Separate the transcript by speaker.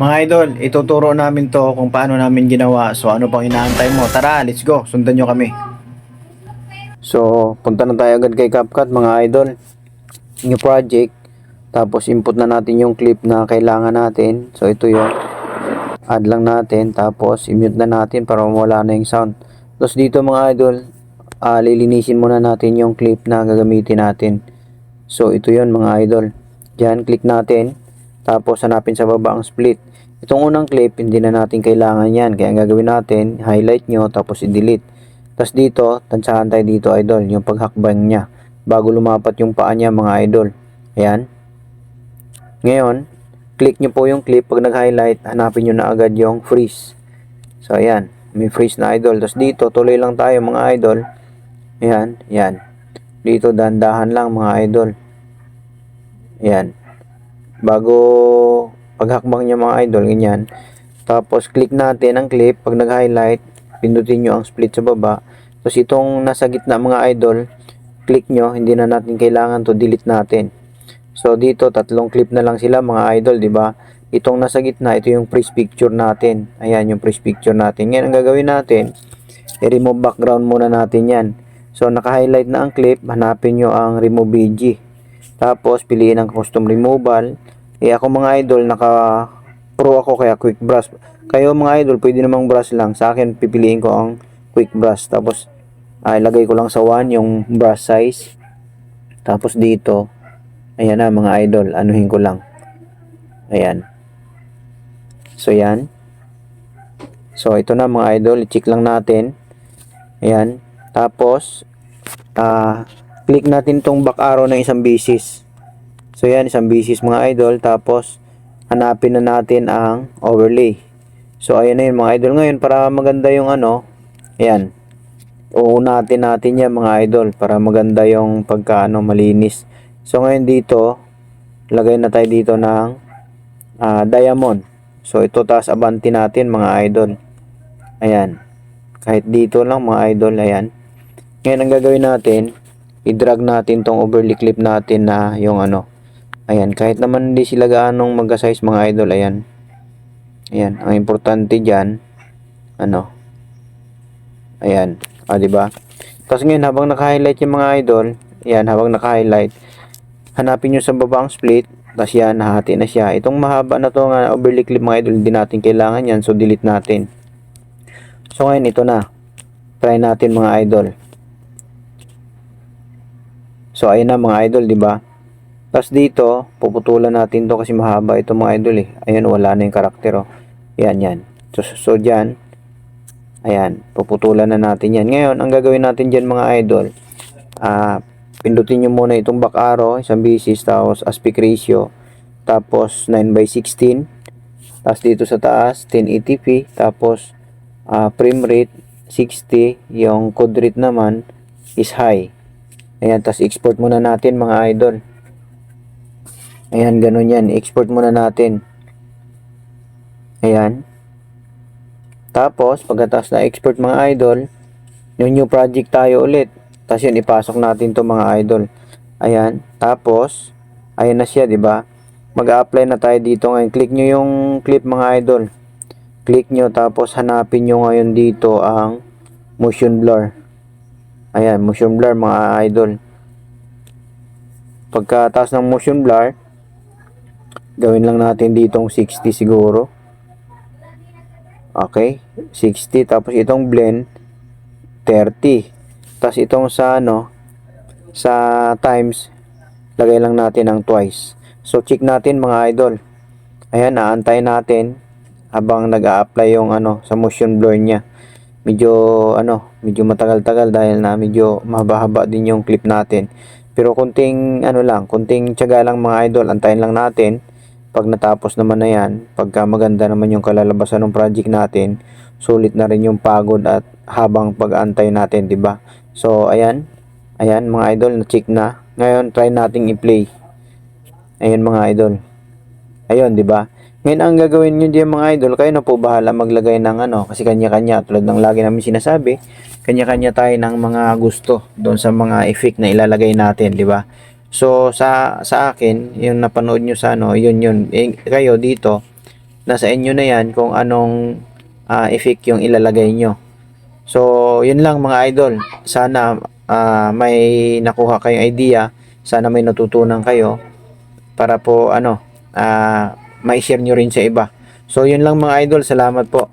Speaker 1: Mga idol, ituturo namin to kung paano namin ginawa. So ano pang inaantay mo? Tara, let's go. Sundan nyo kami. So, punta na tayo agad kay CapCut mga idol. New project. Tapos input na natin yung clip na kailangan natin. So ito yung add lang natin. Tapos i-mute na natin para mawala na yung sound. Tapos dito mga idol, lilinisin muna natin yung clip na gagamitin natin. So ito yun mga idol. Diyan, click natin. Tapos hanapin sa baba ang split. Itong unang clip, hindi na natin kailangan yan. Kaya ang gagawin natin, highlight nyo, tapos i-delete. Tapos dito, tansahan tayo dito idol, yung paghakbang niya. Bago lumapat yung paa niya mga idol. Ayan. Ngayon, click nyo po yung clip. Pag nag-highlight, hanapin nyo na agad yung freeze. So ayan, may freeze na idol. Tapos dito, tuloy lang tayo mga idol. Ayan, ayan. Dito, dahan-dahan lang mga idol. Ayan. Bago paghakbang niya mga idol, ganyan. Tapos click natin ang clip. Pag nag-highlight, pindutin nyo ang split sa baba. Tapos itong nasa gitna mga idol, click nyo, hindi na natin kailangan to, delete natin. So dito, tatlong clip na lang sila mga idol, di ba? Itong nasa gitna, ito yung freeze picture natin. Ayan yung freeze picture natin. Ngayon ang gagawin natin, i-remove background muna natin yan. So naka-highlight na ang clip, hanapin nyo ang remove BG. Tapos piliin ang custom removal. Ako mga idol, naka pro ako kaya quick brush. Kayo mga idol, pwede namang brush lang. Sa akin, pipiliin ko ang quick brush. Tapos ilagay ko lang sa 1 yung brush size. Tapos dito, ayan na mga idol, anuhin ko lang. Ayan. So yan. So ito na mga idol, i-check lang natin. Ayan. Tapos click natin tong back arrow ng isang bisis. So yan, isang bisis mga idol. Tapos hanapin na natin ang overlay. So ayan na yun mga idol. Ngayon para maganda yung ano, ayan, uunatin natin yan mga idol para maganda yung pagka malinis. So ngayon dito, lagay na tayo dito ng diamond. So ito, taas abanti natin mga idol. Ayan, kahit dito lang mga idol. Ayan. Ngayon ang gagawin natin, i-drag natin tong overlay clip natin na yung ano. Ayan, kahit naman hindi sila gaanong mag-size mga idol. Ayan. Ayan, ang importante diyan ano. Ayan, di ba? Tapos ngayon habang naka-highlight yung mga idol, ayan, habang naka-highlight, hanapin nyo sa baba ang split. Tapos yan, nahati na siya. Itong mahaba na to nga overlay clip mga idol, hindi natin kailangan yan. So delete natin. So ngayon ito na. Try natin mga idol. So ayun na mga idol, di ba? Tapos dito, puputulan natin to kasi mahaba ito mga idol eh. Ayun, wala na yung karakter oh. Yan, yan. So dyan, ayan, puputulan na natin yan. Ngayon, ang gagawin natin dyan mga idol, pindutin nyo muna itong back arrow, isang bisis, tapos aspect ratio, tapos 9:16. Tapos dito sa taas, 1080p, tapos frame rate, 60. Yung code rate naman is high. Ayan, tapos export muna natin mga idol. Ayan, ganun yan. Export muna natin. Ayan. Tapos, pagkatapos na export mga idol, yung new project tayo ulit. Tapos yun, ipasok natin to mga idol. Ayan. Tapos, ayan na siya, di ba? Mag-a-apply na tayo dito ngayon. Click nyo yung clip mga idol. Click nyo, tapos hanapin nyo ngayon dito ang motion blur. Ayan, motion blur mga idol. Pagkataas ng motion blur, gawin lang natin ditong 60 siguro. Okay, 60. Tapos itong blend 30. Tapos itong sa sa times, lagay lang natin ang twice. So check natin mga idol. Ayan, naantay natin habang nag-a-apply yung sa motion blur niya. Medyo matagal-tagal dahil na medyo mahaba-haba din yung clip natin. Pero kunting kunting tiyaga lang mga idol, antayin lang natin. Pag natapos naman na yan, pagka maganda naman yung kalalabasan ng project natin, sulit na rin yung pagod at habang pag-antay natin, 'di ba? So ayan. Ayan mga idol, na-check na. Ngayon try nating i-play. Ayan mga idol. Ayun, 'di ba? Ngayon ang gagawin niyo diyan mga idol, kayo na po bahala maglagay ng kasi kanya-kanya, tulad ng lagi namin sinasabi, kanya-kanya tayo ng mga gusto doon sa mga effect na ilalagay natin, 'di ba? So sa akin, yung napanood nyo sa yun. Kayo dito, nasa inyo na yan kung anong effect yung ilalagay nyo. So, yun lang mga idol. Sana may nakuha kayong idea. Sana may natutunan kayo para po may share nyo rin sa iba. So, yun lang mga idol. Salamat po.